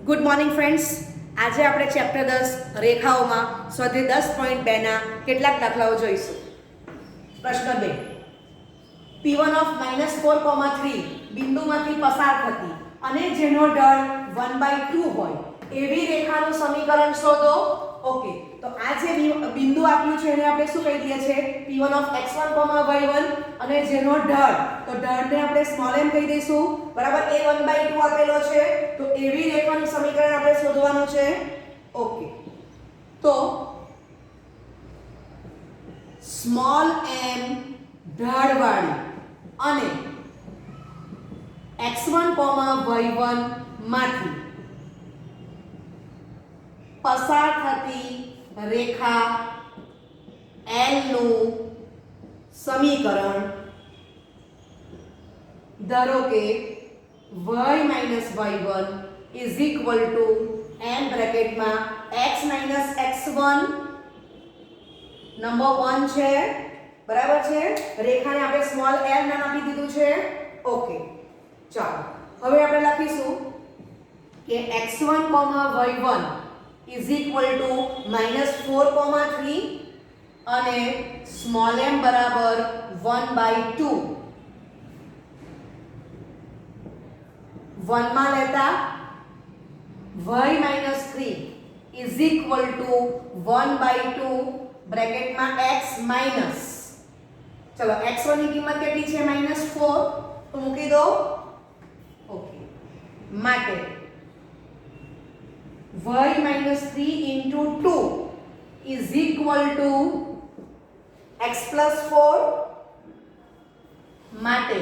Good morning friends. આજે આપણે chapter 10 રેખાઓમાં સ્વાધ્યાય 10.2 ના કેટલાક દાખલાઓ જોઈશું. પ્રશ્ન 2. P1 ઓફ -4,3 બિંદુમાંથી પસાર થતી અને જેનો ઢળ 1/2 હોય એવી રેખાનું સમીકરણ શોધો. ઓકે, તો આ જે બિંદુ આપ્યું છે એને આપણે શું કહી દઈએ છીએ? P1 ઓફ x1, y1 અને જેનો ઢળ, તો ઢળને આપણે સ્મોલ m કહી દઈશું. બરાબર, એ 1/2 આપેલો છે, તો એવી રેખાનું સમીકરણ આપણે શોધવાનું છે. ઓકે, તો સ્મોલ m ઢળવાળી અને x1, y1 માંથી પસાર થતી રેખા L નું સમીકરણ ધારો કે y - y1 is equal two m બ્રેકેટમાં x - x1 number 1 છે. બરાબર છે, રેખાને આપણે સ્મોલ l નામ આપી દીધું છે. ઓકે, ચાલો હવે આપણે લખીશું કે x1, y1 is equal to -4,3 અને સ્મોલ m બરાબર 1/2. 1 માં લેતા y - 3 is equal to 1/2 બ્રેકેટમાં x minus, ચલો x1 ની કિંમત કેટલી છે? -4, તો મૂકી દો. ઓકે, માટે y - 3 into 2 is equal to x plus 4 માટે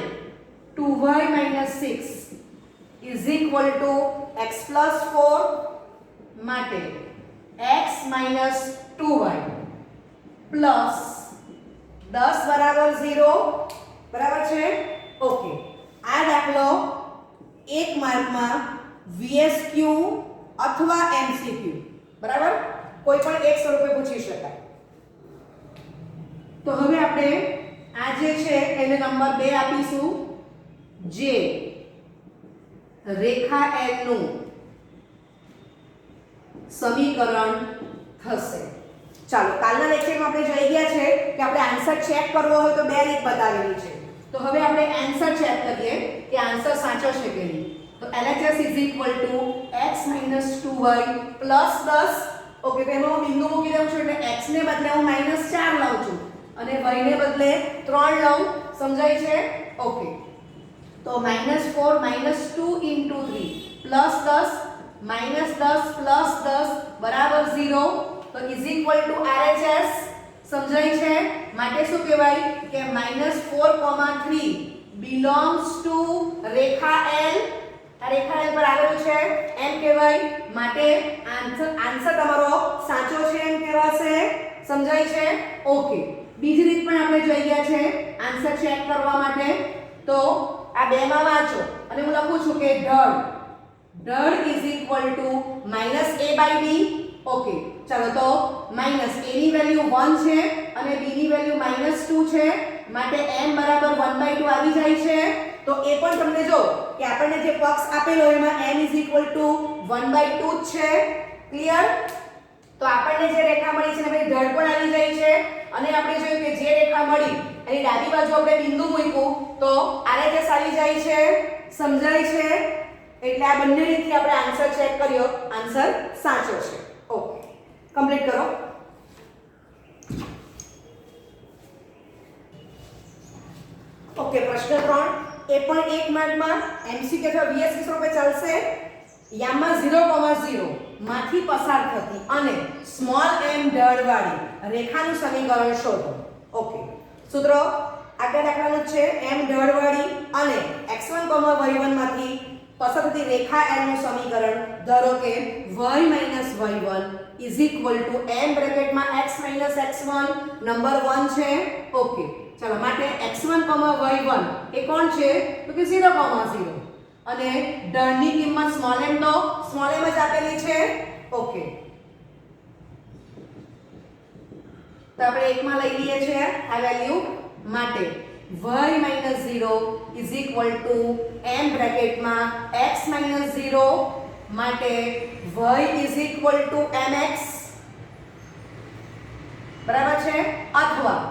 2y - 6 is equal to x plus 4 માટે x minus 2y plus 10 બરાબર 0. બરાબર છે. ઓકે, આ દાખલો 1 માર્કમાં VSQ અથવા MCQ બરાબર કોઈ પણ એક સ્વરૂપે પૂછી શકાય. તો હવે આપણે આ જે છે એને નંબર 2 આપીશું, જે રેખા L નું સમીકરણ થશે. ચાલો, કાલના લેક્ચરમાં આપણે જોઈ ગયા છે કે આપણે આન્સર ચેક કરવો હોય તો બે રીત બતાવેલી છે. તો હવે આપણે આન્સર ચેક કરીએ કે આન્સર સાચો છે કે નહીં. તો LHS is equal to x minus 2y plus 10. Okay, તેમાં હું બિંદુ મૂકી દઉં છું એટલે x ને બદલે હું -4 લઉં છું અને y ને બદલે 3 લઉં. સમજાય છે? ઓકે, તો -4 - 2 into 3 plus 10 -10 plus 10 બરાબર 0. તો is equal to RHS. સમજાય છે? માટે શું કહેવાય કે -4,3 belongs to રેખા L. આ રેખા L પર આવેલું છે એમ કહેવાય. માટે આન્સર તમારો સાચો છે એમ કહેવાશે. સમજાય છે? ઓકે, બીજી રીત પણ આપણે જોઈ ગયા છે આન્સર ચેક કરવા માટે. તો આ બે માં વાંચો અને હું લખું છું કે ઢળ is equal to -a/b. Okay, ચાલો, તો માઈનસ a ની વેલ્યુ 1 છે અને b ની વેલ્યુ -2 છે, માટે m બરાબર 1/2 આવી જાય છે. તો એ પણ તમને જો કે આપણને જે પક્ષ આપેલો એમાં m is equal to 1/2 છે. ક્લિયર? તો આપણને જે રેખા મળી છે એમાં ઢળ પણ આવી જાય છે અને આપણે જોયું કે જે રેખા મળી એની ડાબી બાજુ આપણે બિંદુ મૂક્યું તો RHS આવી જાય છે. સમજાય છે? એટલે આ બંને રીતથી આપણે આન્સર ચેક કર્યો, આન્સર સાચો છે. ઓકે, કમ્પ્લીટ કરો. ઓકે, પ્રશ્ન 3 એ પણ 1 માર્કમાં MCQ અથવા VSQ સ્વરૂપે ચાલશે. યામમાં 0,0 માંથી પસાર થતી અને સ્મોલ m ઢળવાળી રેખાનું સમીકરણ શોધો. ઓકે, સૂત્ર આગળ દાખલાનું છે. m ઢળવાળી અને x1, y1 માંથી પસાર થતી રેખા L નું સમીકરણ ધારો કે y - y1 is equal to m બ્રેકેટમાં x - x1 number 1 છે. ઓકે, ચાલો, માટે x1, y1 એ કોણ છે? તો કે 0,0 અને ઢળની કિંમત સ્મોલ m તો સ્મોલ m જ આપેલી છે. ઓકે, તો આપણે 1 માં લઈ લઈએ છીએ આ વેલ્યુ. માટે y minus 0 is equal to m bracket માં x minus 0 માટે y is equal two mx બરાબર છે, અથવા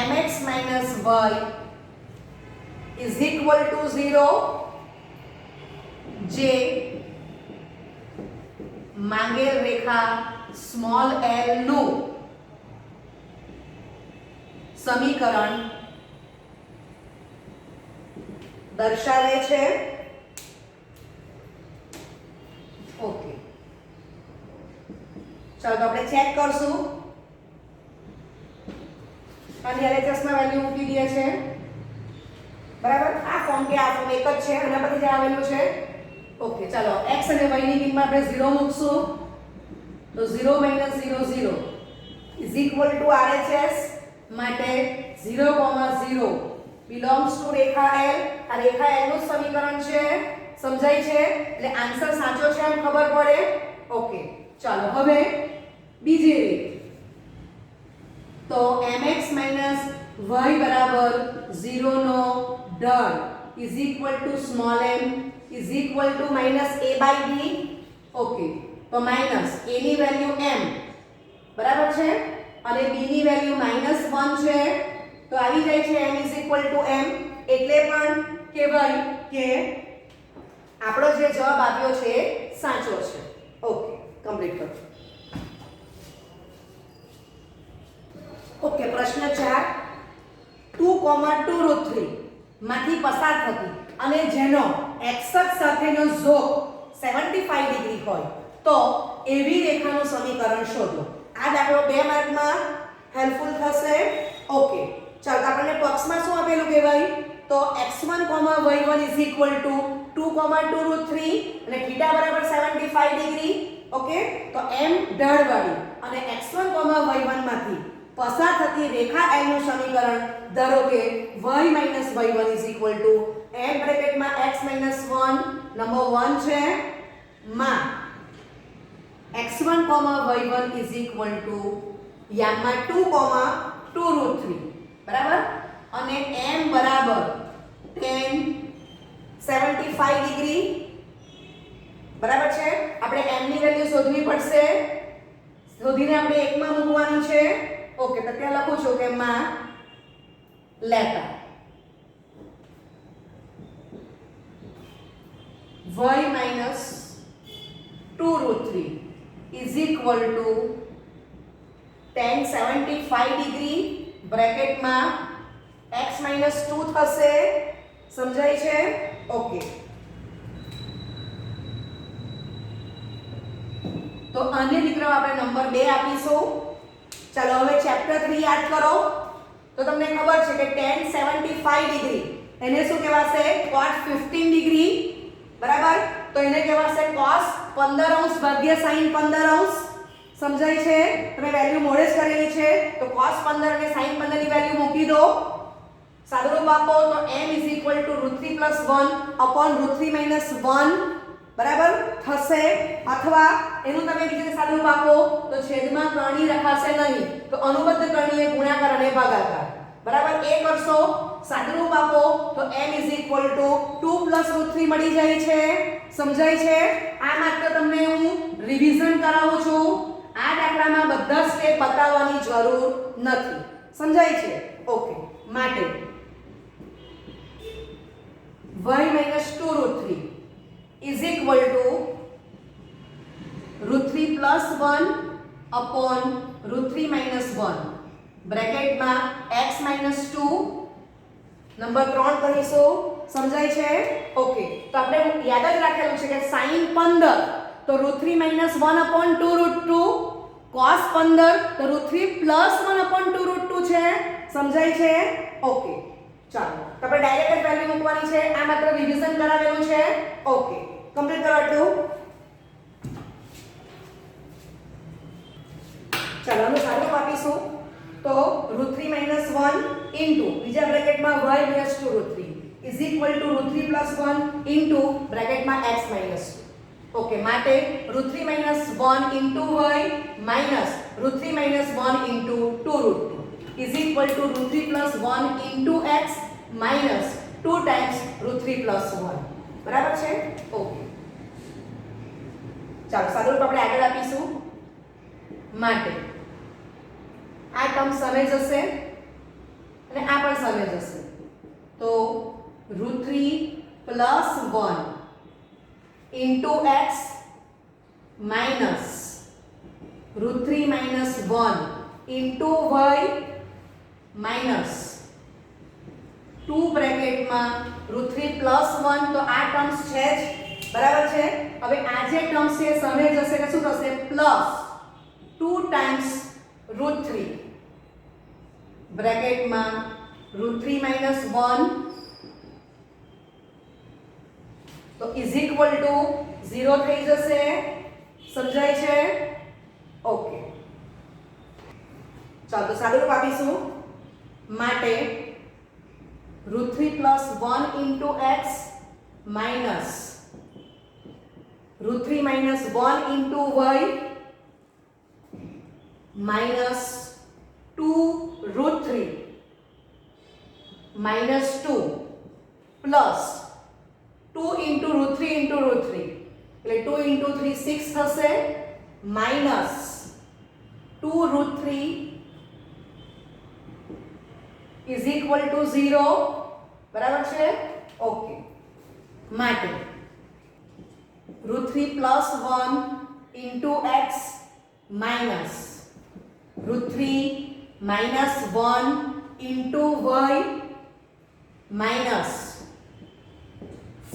mx minus y is equal two 0, જે માંગેલ રેખા સ્મોલ l નું સમીકરણ દર્શાવે છે. ઓકે, ચાલો તો આપણે ચેક કરશું. અને LHS માં વેલ્યુ મૂકી દે છે બરાબર. આ ફોર્મ કે આ ફોર્મ એક જ છે, આના પરથી જે આવેલું છે. ઓકે, ચાલો x અને y ની કિંમત આપણે 0 મૂકશું. તો 0 - 0 0 ઇઝ ઇક્વલ ટુ RHS માટે 0, 0 belongs to રેખા L. આ રેખા L નું સમીકરણ છે, સમજાય છે? એટલે આન્સર સાચો છે એમ ખબર પડે. ઓકે, ચાલો હવે બીજી રીત. તો mx માઈનસ y બરાબર 0 નો ઢાળ is equal two small m is equal two minus a/b. Okay, તો માઈનસ a ની વેલ્યુ m બરાબર છે અને b ની વેલ્યુ -1 છે. તો આવી જાય છે m is equal two m. એટલે પણ કહેવાય કે આપણો જે જવાબ આવ્યો છે સાચો છે. ઓકે, કમ્પ્લીટ કરો. ઓકે, પ્રશ્ન 4 2,2√3 માંથી પસાર થતી અને જેનો x સાથેનો ઝોક 75 ડિગ્રી હોય તો એવી રેખાનું સમીકરણ શોધો. આ દાખલો 2 માર્કમાં હેલ્પફુલ થશે. ઓકે, ચાલો આપણને પક્ષમાં શું આપેલું કહેવાય? તો x1, y1 is equal two 2,2√3 અને θ બરાબર 75 ડિગ્રી. ઓકે, તો m ઢાળવાળી અને x1, y1 માંથી પસાર થતી રેખા L નું સમીકરણ ધારો કે y - y1 is equal two m બ્રેકેટમાં x - 1 number 1 છે માં x1, y1 is equal two યામાં 2,2√3 બરાબર અને m બરાબર tan 75 ડિગ્રી બરાબર છે. આપણે m ની વેલ્યુ શોધવી પડશે. શોધીને આપણે 1 માં મૂકવાની છે. ઓકે, તો ત્યાં લખું છું કે માં લેતા y minus 2√3 is equal to tan 75 degree બ્રેકેટમાં x minus 2 થશે. સમજાય છે? ઓકે, તો આને દીકરો આપણે નંબર 2 આપીશું. ચાલો હવે ચેપ્ટર 3 યાદ કરો. તો તમને ખબર છે કે tan 75 ડિગ્રી એને શું કહેવાશે? cot 15 ડિગ્રી બરાબર. તો એને કહેવાશે cos 15 ભાગ્યા sin 15. સમજાય છે? તમે વેલ્યુ મોડે જ કરેલી છે. તો cos 15 અને sin 15 ની વેલ્યુ મૂકી દો. સાદુરૂપ આપો તો m √3 + 1 /√3 - 1 બરાબર થશે. અથવા એનું તમે બીજું સાદુરૂપ આપો તો છેદમાં કર્ણી રખાશે નહીં, તો અનુબદ્ધ કર્ણીય ગુણાકાર અને ભાગાકાર બરાબર એ કરશો. સાદુરૂપ આપો તો m = 2 + √3 મળી જાય છે. સમજાય છે? આ માત્ર તમને હું રિવિઝન કરાવું છું. આ દાખલામાં બધા સ્ટેપ બતાવવાની જરૂર નથી. સમજાય છે? ઓકે, માટે y - 2√3 is equal to √3 + 1 /√3 - 1 બ્રેકેટમાં x - 2 number 3 કરીશું. સમજાય છે? ઓકે, તો આપણે યાદ જ રાખેલું છે કે sin 15 તો √3 - 1 /√2 cos 15 તો √3 + 1 /√2 છે. સમજાય છે? ઓકે, ચાલો તો આપણે ડાયરેક્ટ વેલ્યુ મૂકવાની છે. આ માત્ર રિવિઝન કરાવેલું છે. ઓકે, કમ્પ્લીટ કરો આટલું. ચાલો આનું સાદુરૂપ આપીશું. તો √3 - 1 ઇન્ટુ બીજા બ્રેકેટમાં y - 2√3 is equal to √3 + 1 into બ્રેકેટમાં x - 2. ઓકે, માટે √3 - 1 into y minus √3 - 1 into 2√2 is equal to √3 + 1 into x minus 2 times √3 + 1 બરાબર છે ઓકે ચાલો સાદુરૂપ આપણે આગળ આપીશું માટે આ ટર્મ સામે જશે અને આ પણ સામે જશે તો √3 + 1 into x minus √3 - 1 into y minus 2 બ્રેકેટમાં √3 + 1 તો આ ટર્મ્સ છે જ બરાબર છે હવે આ જે ટર્મ્સ છે સામે જશે એટલે શું થશે પ્લસ 2 ટાઈમ્સ √3 બ્રેકેટમાં √3 - 1 તો ઇઝ ઇક્વલ ટુ 0 થઈ જશે સમજાય છે ઓકે ચાલો તો સાદુરૂપ આપીશું માટે √3 + 1 into x minus √3 - 1 into y minus 2 √3 minus 2 plus 2 into √3 into √3 એટલે 2 into 3 6 થશે minus 2 √3 is equal to 0 બરાબર છે ઓકે માટે √3 + 1 into x minus √3 - 1 into y minus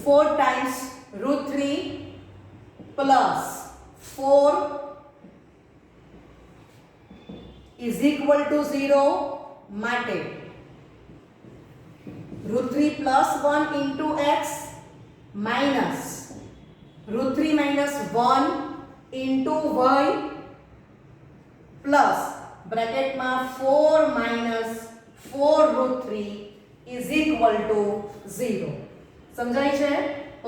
4 times √3 plus 4 is equal to 0 માટે √3 + 1 into x minus √3 - 1 into y plus બ્રેકેટમાં 4 minus 4 √3 is equal to 0 સમજાય છે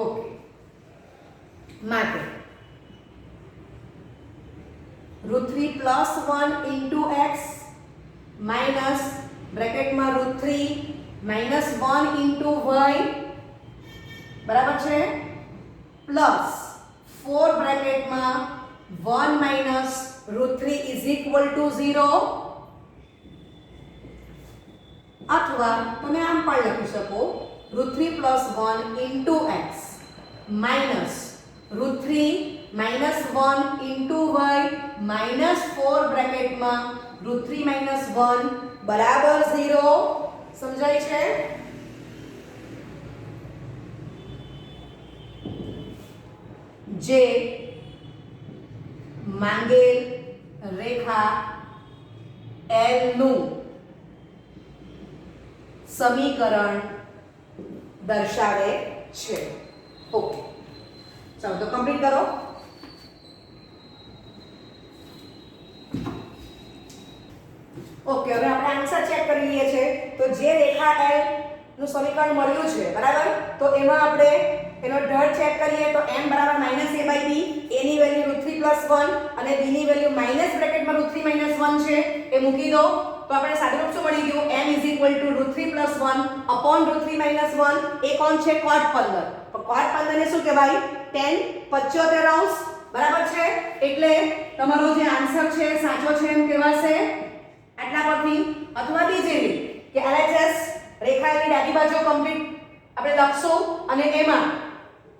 okay માટે √3 + 1 into x minus બ્રેકેટમાં √3 - 1 into y બરાબર છે plus 4 બ્રેકેટમાં 1 minus √3 is equal to 0 અથવા તમે આમ પણ લખી શકો √3 + 1 into x minus √3 - 1 into y minus 4 બ્રેકેટમાં √3 - 1 બરાબર 0 સમજાય છે જે માંગેલ રેખા L નું સમીકરણ દર્શાવે છે ઓકે ચાલો તો કમ્પ્લીટ કરો ઓકે હવે આપણે આન્સર ચેક કરી લઈએ છે તો જે રેખા L નું સમીકરણ મળ્યું છે બરાબર તો એમાં આપણે એનો ઢળ ચેક કરીએ તો m = -a/b a ની વેલ્યુ √3 + 1 અને b ની વેલ્યુ માઈનસ બ્રેકેટમાં √3 - 1 છે એ મૂકી દો તો આપણે સાદુરૂપ શું મળી ગયું m = √3 + 1 upon √3 - 1 એ કોણ છે cot 15 તો cot 15 ને શું કહેવાય tan 75 અંશ બરાબર છે એટલે તમારો જે આન્સર છે સાચો છે એમ કહેવાશે આટલા પરથી અથવા બીજી રીત કે LHS રેખાની ડાબી બાજુ કમ્પ્લીટ આપણે લખશું અને એમાં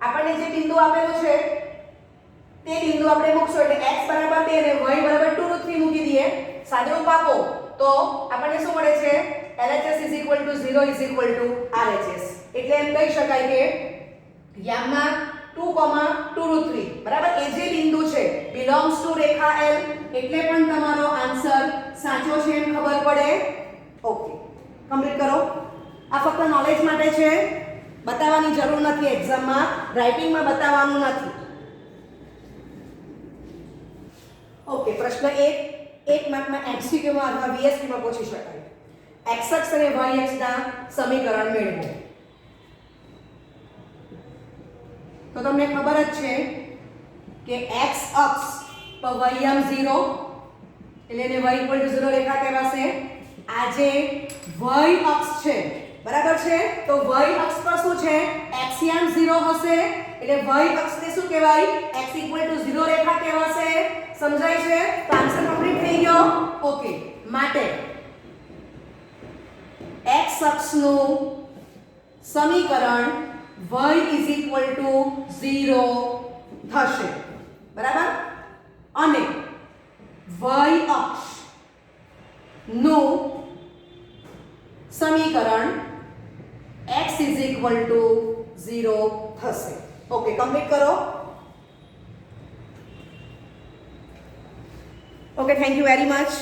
આપણને જે બિંદુ આપેલું છે તે બિંદુ આપણે મૂકશું એટલે x = 2 અને y = 2 √3 મૂકી દઈએ સાદુરૂપ આપો તો આપણને શું મળે છે LHS = 0 = RHS એટલે એમ કહી શકાય કે યામમાં 2, 2 √3 બરાબર એ જે બિંદુ છે belongs to રેખા L એટલે પણ તમારો આન્સર સાચો છે એમ ખબર પડે ઓકે કમ્પ્લીટ કરો આ ફક્ત નોલેજ માટે છે બતાવવાની જરૂર નથી એક્ઝામમાં રાઇટિંગમાં બતાવવાનું નથી ઓકે પ્રશ્ન 1 માર્કમાં MCQ માં અથવા VSQ માં પૂછી શકાય x અક્ષ અને y અક્ષના સમીકરણ મેળવો તો તમને ખબર જ છે કે x અક્ષ પર y 0 એટલે એને y = 0 રેખા કહેવાશે આ જે y અક્ષ છે બરાબર છે? તો y અક્ષ પર શું છે? એક્સિયમ 0 હશે એટલે y અક્ષને શું કહેવાય? x = 0 રેખા કહેવાશે. સમજાય છે? તો આન્સર કમ્પ્લીટ થઈ ગયો. ઓકે, માટે x અક્ષનું સમીકરણ y = 0 થશે. બરાબર? અને y અક્ષ નું સમીકરણ x = 0 થશે. ઓકે, કમ્પ્લીટ કરો. Okay, thank you very much.